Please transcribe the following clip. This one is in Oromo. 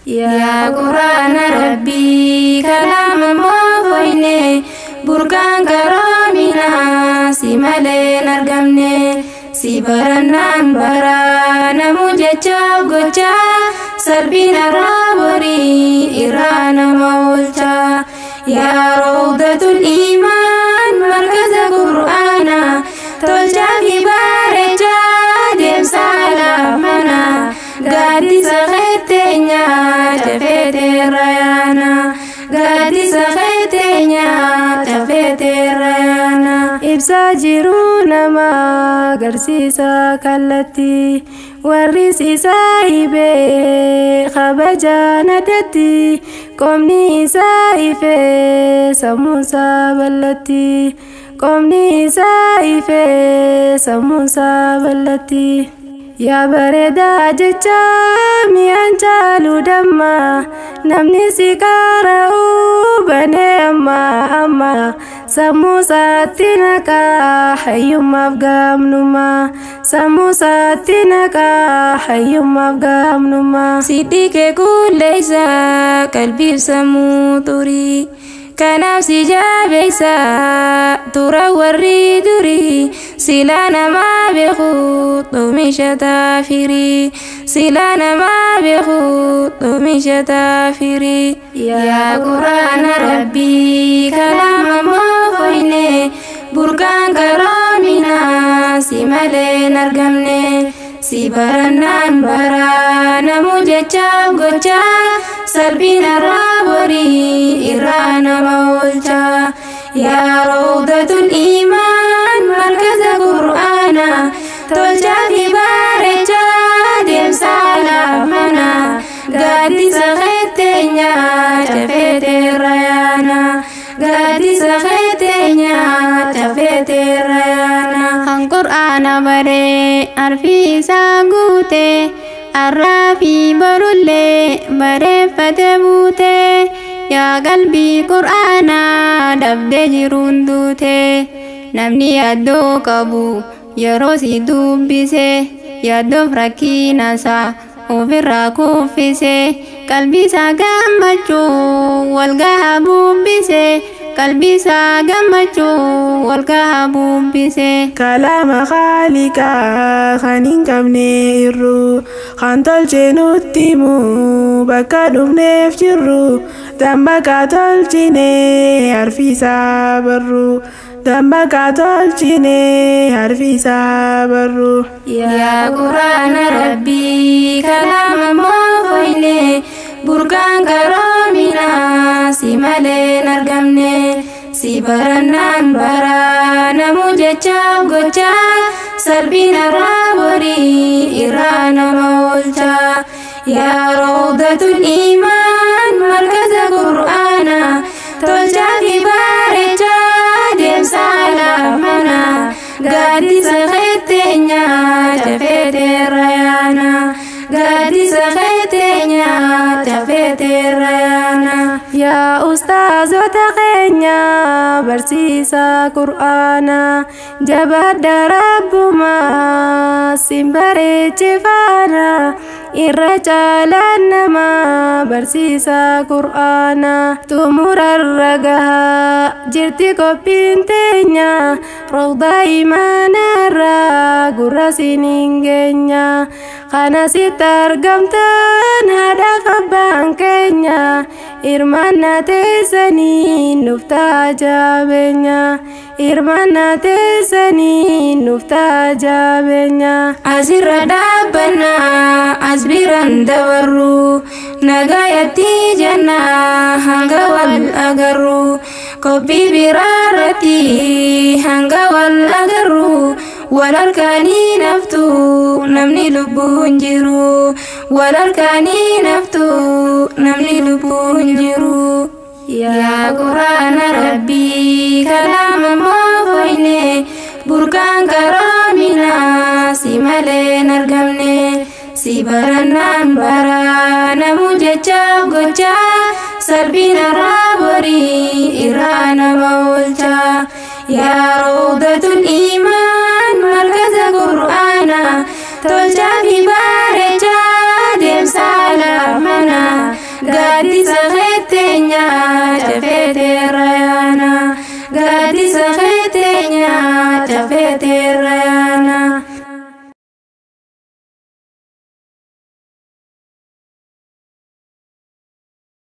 Ya Qur'aana Rabbii kalaama moofoyne burqaan karoominaa si malee hin argamne si barannaan baraanamu jechaaf gochaa salphina raaborii irraa nama oolchaa yaa rawdatul iimaan markaza Qur'aanaa tolchaa fi bareechaa deemsa laafanaa gaaddisa keetteenyaa cafeeteerra yaana gaaddisa keetteenyaa cafeeteerra yaana ibsaa jiruu nama agarsiisa kallattii warris isaa hibee kabajaan addatti qomni isaa ifee sammuunsaa bal'atti qomni isaa ifee sammuunsaa bal'atti yaa bareedaa jecha mi'aan caalu damma namni si qara'u banee amma sammuu isaatti naqaa hayyummaaf gaamnummaa sammuu isaatti naqaa hayyummaaf gaamnummaa sidhii kee qulleessa qalbiif sammuu turii kanaaf si jabeessa tura warri durii sila namaa beeku oomisha taafirii sila namaa beeku oomisha taafirii yaa Qur'aana Rabbii kalaama moofoyne burqaan karoominaa si malee hin argamne si barannaan baraanamu jechaaf gochaa salphina raaborii irraa nama oolchaa yaa rawdatul iimaan markaza Qur'aanaa tolchaa fi bareechaa deemsa laafanaa gaaddisa keetteenyaa cafeeteerra yaana gaaddisa keetteenyaa cafeeteerra yaana kan Qur'aana baree arfii isaa guute arraa fi barullee bareeffate buute yaa qalbii Qur'aanaa dhabdee jiruun duute namni yaaddoo qabu yeroo si dubbise yaaddoof rakkinaasaa ofirraa kuffise qalbiisaa gammachuu walgaha bubbise qalbiisaa gammachuu walgaha bubbise kalaama khaaliqaa kan hin qabne irru kan tolchee nutti himu bakka dhufneef jirru dammaqaa tolchine harfiisaa barru dammaqaa tolchine harfiisaa barru yaa Qur'aana Rabbii kalaama moofoyne burqaan karoominaa si malee hin argamne si barannaan baraanamu jechaaf gochaa salphina raaborii irraa nama oolchaa yaa rawdatul iimaan markaza Qur'aanaa tolchaa fi bareechaa deemsa laafanaa gaaddisa keetteenyaa cafeeteerra yaana gaaddisa keetteenyaa cafeeteerra yaana yaa ustaazota keenya barsiisa Qur'aanaa jabaadha rabbumaa sin bareechifaana irra caalaan nama barsiisa Qur'aanaa xumurarra gahaa jirti qophiin teenya rawdaa imaanarraa gurra siniin geenya kana sitti argamtan haadhaaf abbaan keenya hirmaannaa teessanii nuuf tajaajila hirmaannaa teessanii nuuf tajaajila asirra dhaabbannaa as biraan dabarru nagayatti jennaa hanga wal agarru qophii biraarratti hanga wal agarru wal harkaanii naftu namni lubbuun jiru wal harkaanii naftu namni lubbuun jiru yaa Qur'aana Rabbii kalaama moofoyne burqaan karoominaa si malee hin argamne si barannaan baraanamu jechaaf gochaa salphina raaborii irraa nama oolchaa yaa rawdatul iimaan markaza Qur'aanaa tolchaa fi bareechaa deemsa laafanaa feetee